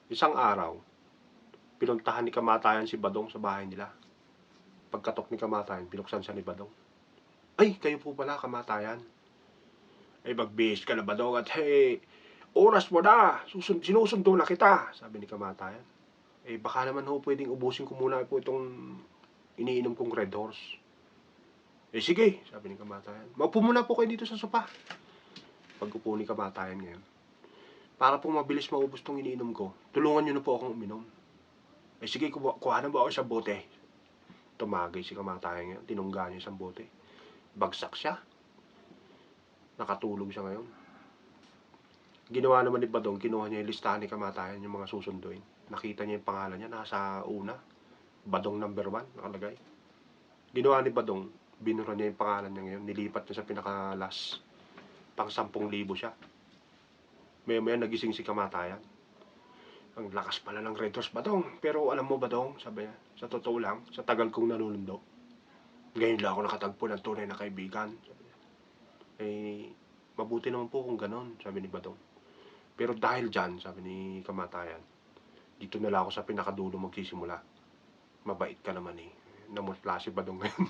Isang araw, pinuntahan ni Kamatayan si Badong sa bahay nila. Pagkatok ni Kamatayan, binuksan siya ni Badong. Ay, kayo po pala, Kamatayan. Ay, magbihis ka na, Badong, at hey, oras mo na, sinusundo na kita, sabi ni Kamatayan. Eh, baka naman ho, pwedeng ubusin ko muna po itong iniinom kong Red Horse. Eh, sige, sabi ni Kamatayan. Maupo muna po kayo dito sa sopa. Pag-upo ni Kamatayan ngayon, para pong mabilis maubos tong iniinom ko, tulungan nyo na po akong uminom. Eh, sige, kuha na ba ako sa bote? Tumagay si Kamatayan ngayon, tinungga niya isang bote. Bagsak siya. Nakatulog siya ngayon. Ginawa naman ni Badong, kinuha niya yung listahan ni Kamatayan, yung mga susunduin. Nakita niya yung pangalan niya, nasa una. Badong number 1, nakalagay. Ginawa ni Badong, binura niya yung pangalan niya ngayon, nilipat niya sa pinaka-last. Pang 10,000 siya. Maya-maya nagising si Kamatayan. Ang lakas pala ng Red Horse, Badong. Pero alam mo, Badong, sabi niya, sa totoo lang, sa tagal kong nanunundo, ngayon lang ako nakatagpo ng tunay na kaibigan. Sabi niya. Eh, mabuti naman po kung ganon, sabi ni Badong. Pero dahil dyan, sabi ni Kamatayan, dito na lang ako sa pinakadulo magsisimula. Mabait ka naman eh. Namutla si Badong ngayon.